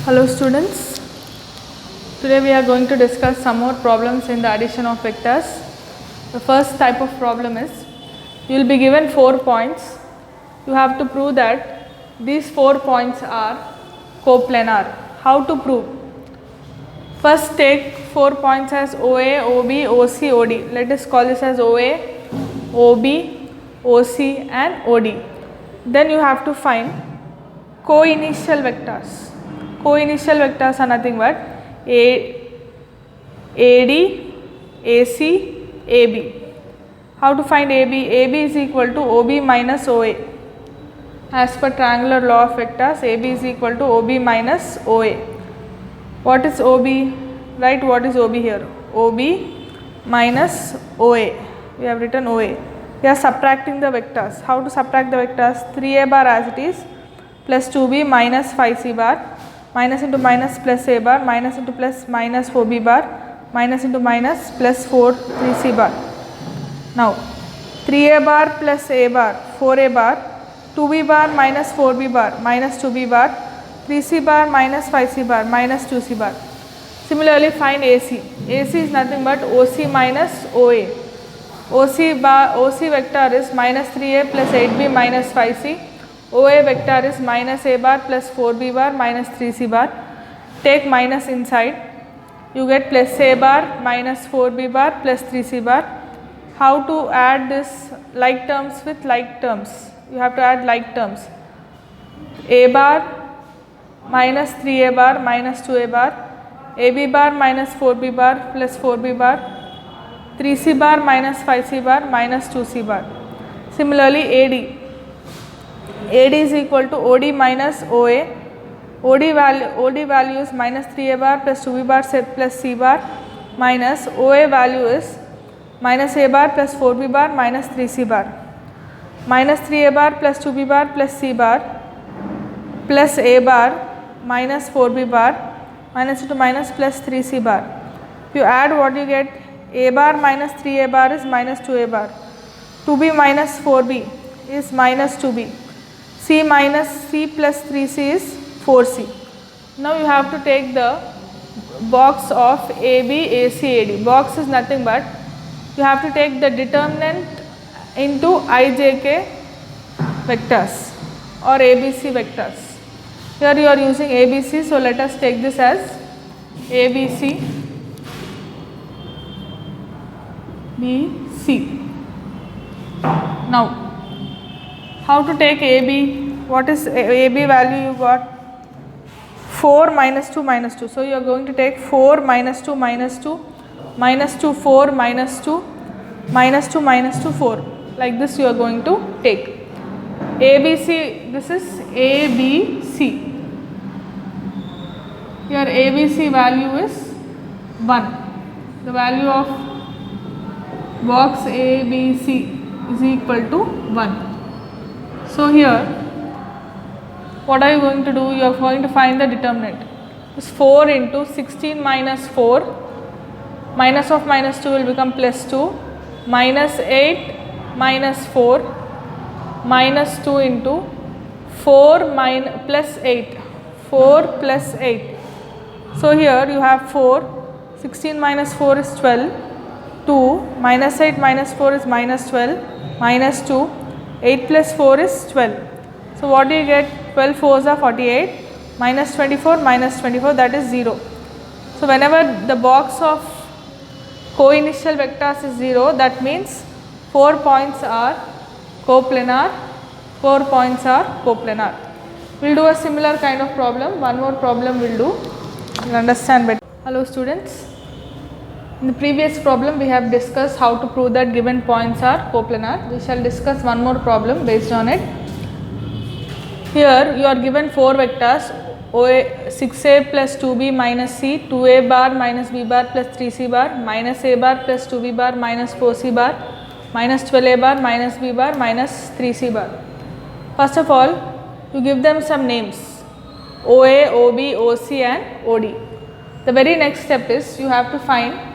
Hello students, today we are going to discuss some more problems in the addition of vectors. The first type of problem is, you will be given 4 points. You have to prove that these 4 points are coplanar. How to prove? First take 4 points as OA, OB, OC, OD. Let us call this as OA, OB, OC and OD. Then you have to find co-initial vectors. Co-initial vectors are nothing but AD, AC, AB. How to find AB? AB is equal to OB minus OA. As per triangular law of vectors, AB is equal to OB minus OA. What is OB? Write what is OB here. OB minus OA. We have written OA. We are subtracting the vectors. How to subtract the vectors? 3A bar as it is, plus 2B minus 5C bar, minus into minus plus A bar, minus into plus minus 4B bar, minus into minus plus 3C bar. Now 3A bar plus A bar, 4A bar, 2B bar minus 4B bar, minus 2B bar, 3C bar minus 5C bar, minus 2C bar. Similarly find AC. AC is nothing but OC minus OA. OC vector is minus 3A plus 8B minus 5C. OA vector is minus A bar plus 4B bar minus 3C bar. Take minus inside. You get plus A bar minus 4B bar plus 3C bar. How to add this like terms with like terms? You have to add like terms. A bar minus 3A bar minus 2A bar. AB bar minus 4B bar plus 4B bar. 3C bar minus 5C bar minus 2C bar. Similarly AD. AD is equal to OD minus OA. OD value is minus 3A bar plus 2B bar plus C bar, minus OA value is minus A bar plus 4B bar minus 3C bar. Minus 3A bar plus 2B bar plus C bar plus A bar minus 4B bar minus into minus plus 3C bar. If you add, what you get? A bar minus 3A bar is minus 2A bar. 2B minus 4B is minus 2B. C minus C plus 3C is 4C. Now you have to take the box of AB, AC, AD. Box is nothing but, you have to take the determinant into IJK vectors or ABC vectors. Here you are using ABC, so let us take this as ABC, BC. Now how to take AB? What is AB value you got? 4 minus 2 minus 2. So you are going to take 4 minus 2 minus 2, minus 2 4 minus 2, minus 2 minus 2 4. Like this you are going to take. ABC, this is ABC. Your ABC value is 1. The value of box ABC is equal to 1. So here, what are you going to do? You are going to find the determinant. This 4 into 16 minus 4, minus of minus 2 will become plus 2, minus 8 minus 4, minus 2 into 4 plus 8, 4 plus 8. So here you have 4, 16 minus 4 is 12, 2, minus 8 minus 4 is minus 12, minus 2, 8 plus 4 is 12. So what do you get? 12 4s are 48, minus 24 minus 24, that is 0. So whenever the box of co-initial vectors is 0, that means 4 points are coplanar, 4 points are coplanar. We will do a similar kind of problem. One more problem we will do. You will understand better. Hello students. In the previous problem we have discussed how to prove that given points are coplanar. We shall discuss one more problem based on it. Here you are given 4 vectors, 6A plus 2B minus C, 2A bar minus B bar plus 3C bar, minus A bar plus 2B bar minus 4C bar, minus 12A bar minus B bar minus 3C bar. First of all, you give them some names, OA, OB, OC and OD. The very next step is you have to find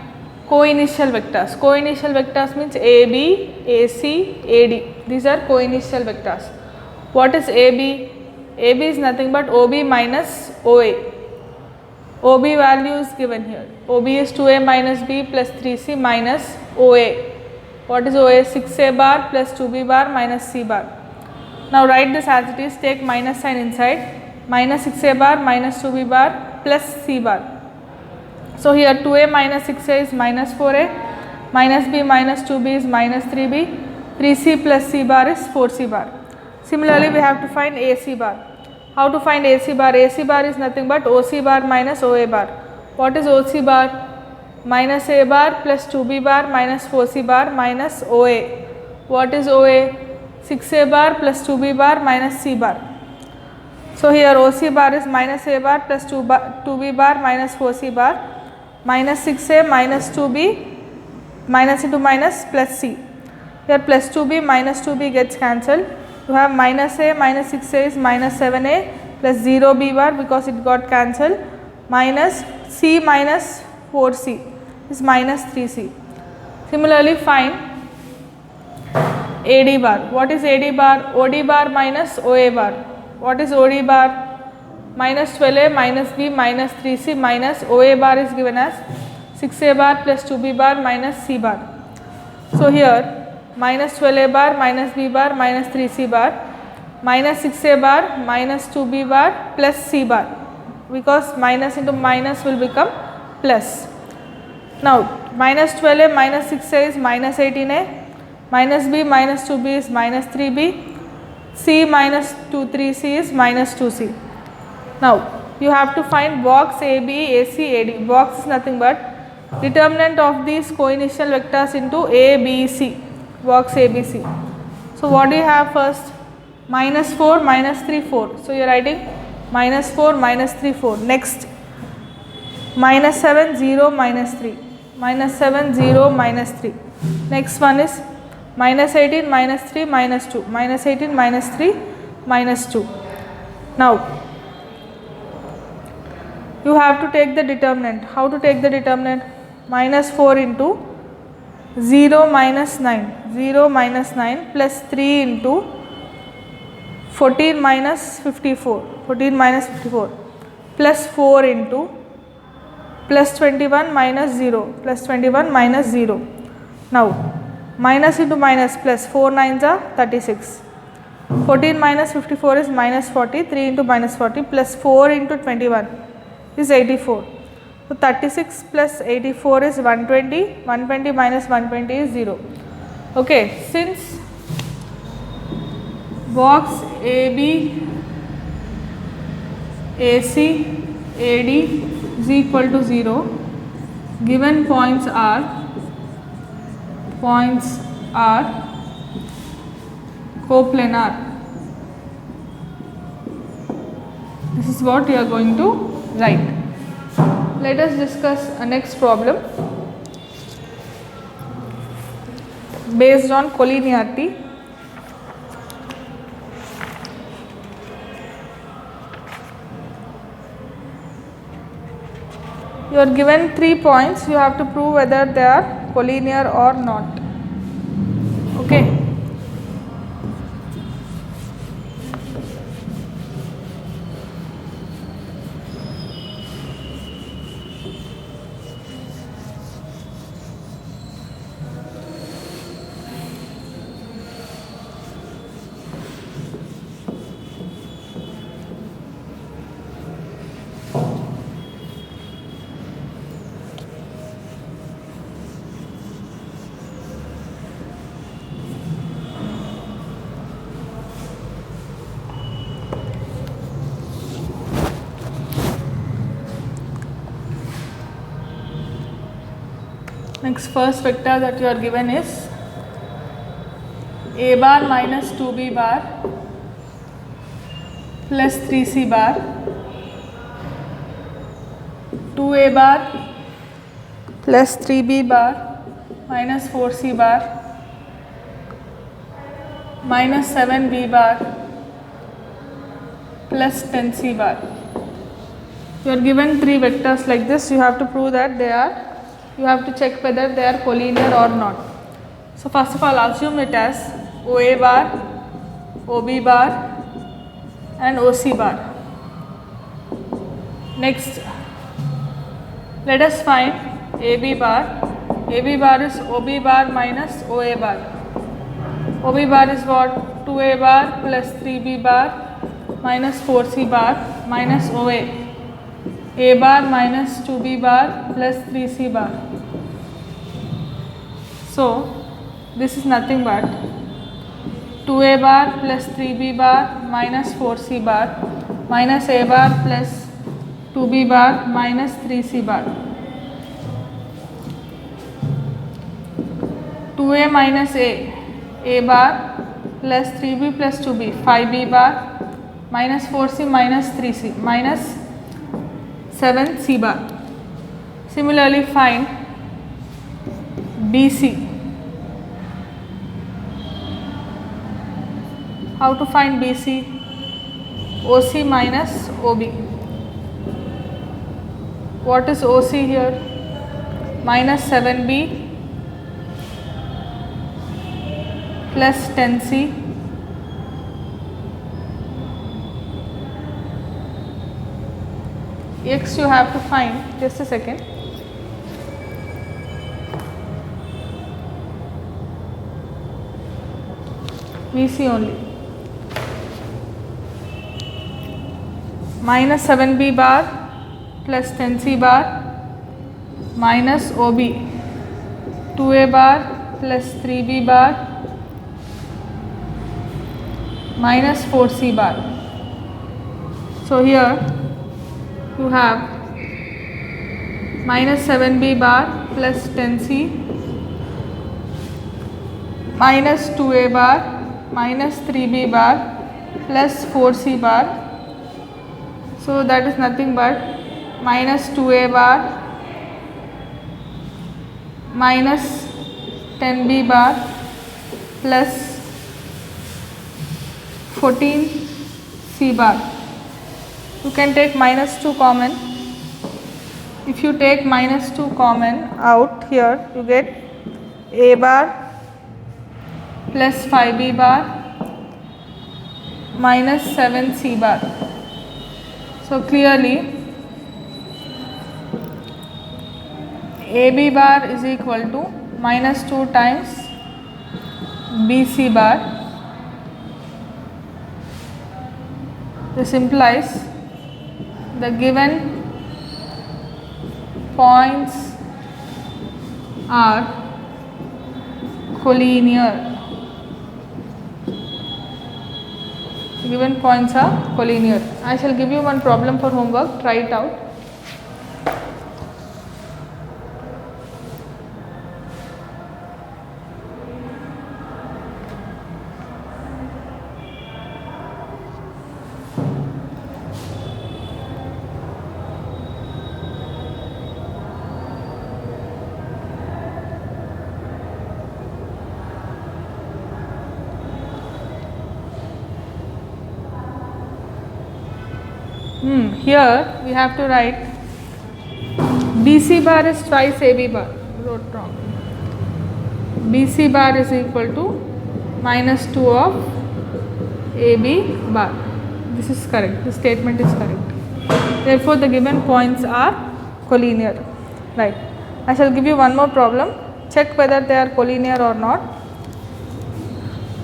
co-initial vectors. Co-initial vectors means AB, AC, AD. These are co-initial vectors. What is AB? AB is nothing but OB minus OA. OB value is given here. OB is 2A minus B plus 3C minus OA. What is OA? 6A bar plus 2B bar minus C bar. Now write this as it is, take minus sign inside, minus 6A bar minus 2B bar plus C bar. So here 2A minus 6A is minus 4A, minus B minus 2B is minus 3B, 3C plus C bar is 4C bar. Similarly, we have to find AC bar. How to find AC bar? AC bar is nothing but OC bar minus OA bar. What is OC bar? Minus A bar plus 2B bar minus 4C bar minus OA. What is OA? 6A bar plus 2B bar minus C bar. So here OC bar is minus A bar plus 2B bar minus 4C bar minus 6A minus 2B minus into minus plus C. Here plus 2B minus 2B gets cancelled. You have minus A minus 6A is minus 7A plus 0B bar because it got cancelled minus C minus 4C is minus 3C. Similarly, find AD bar. What is AD bar? OD bar minus OA bar. What is OD bar? Minus 12A minus B minus 3C minus OA bar is given as 6A bar plus 2B bar minus C bar. So here minus 12A bar minus B bar minus 3C bar minus 6A bar minus 2B bar plus C bar, because minus into minus will become plus. Now minus 12A minus 6A is minus 18A, minus B minus 2B is minus 3B, C minus 3C is minus 2C. Now you have to find box AB, AC, AD. Box is nothing but determinant of these coinitial vectors into A, B, C. Box ABC. So what do you have first? Minus 4, minus 3, 4. So you are writing minus 4, minus 3, 4. Next, minus 7, 0, minus 3. Minus 7, 0, minus 3. Next one is minus 18, minus 3, minus 2. Minus 18, minus 3, minus 2. Now, you have to take the determinant. How to take the determinant? Minus 4 into 0 minus 9, 0 minus 9 plus 3 into 14 minus 54, 14 minus 54 plus 4 into plus 21 minus 0, plus 21 minus 0. Now minus into minus plus, 4 9s are 36, 14 minus 54 is minus 40, 3 into minus 40 plus 4 into 21 is 84. So 36 plus 84 is 120, 120 minus 120 is 0. Okay, since box AB, AC, AD is equal to 0, given points are coplanar. This is what you are going to write. Let us discuss a next problem based on collinearity. You are given 3 points, you have to prove whether they are collinear or not. Okay. Next, first vector that you are given is A bar minus 2B bar plus 3C bar, 2A bar plus 3B bar minus 4C bar minus 7B bar plus 10C bar. You are given 3 vectors like this, you have to prove that they are, you have to check whether they are collinear or not. So first of all, assume it as OA bar, OB bar and OC bar. Next, Let us find AB bar. AB bar is OB bar minus OA bar. OB bar is what? 2A bar plus 3B bar minus 4C bar minus OA. A bar minus 2B bar plus 3C bar. So this is nothing but 2A bar plus 3B bar minus 4C bar minus A bar plus 2B bar minus 3C bar. 2A minus A bar plus 3B plus 2B, 5B bar minus 4C minus 3C minus 7C bar. Similarly, find BC. How to find BC? OC minus OB. What is OC here? Minus 7B plus 10C x you have to find. Just a second. BC only. Minus 7B bar plus 10C bar minus OB 2A bar plus 3B bar minus 4C bar. So here you have minus 7B bar plus 10C minus 2A bar minus 3B bar plus 4C bar. So that is nothing but minus 2A bar minus 10B bar plus 14C bar. You can take minus 2 common. If you take minus 2 common out here, you get A bar plus 5B bar minus 7C bar. So clearly AB bar is equal to minus 2 times BC bar. This implies the given points are collinear. Given points are collinear. I shall give you one problem for homework. Try it out. Here we have to write BC bar is twice AB bar. Wrote wrong. BC bar is equal to minus 2 of AB bar. This is correct. This statement is correct. Therefore, the given points are collinear. Right. I shall give you one more problem. Check whether they are collinear or not.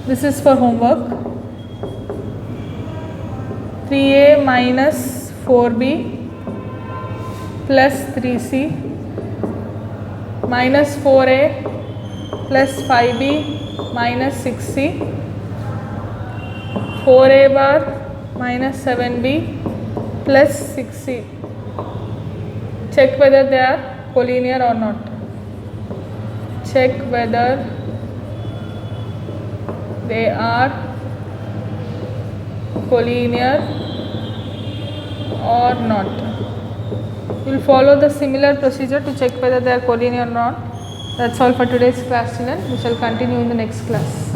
This is for homework. 3A minus 4B plus 3C minus 4A plus 5B minus 6C 4A bar minus 7B plus 6C. Check whether they are collinear or not. Check whether they are collinear or not. We will follow the similar procedure to check whether they are collinear or not. That's all for today's class, children. We shall continue in the next class.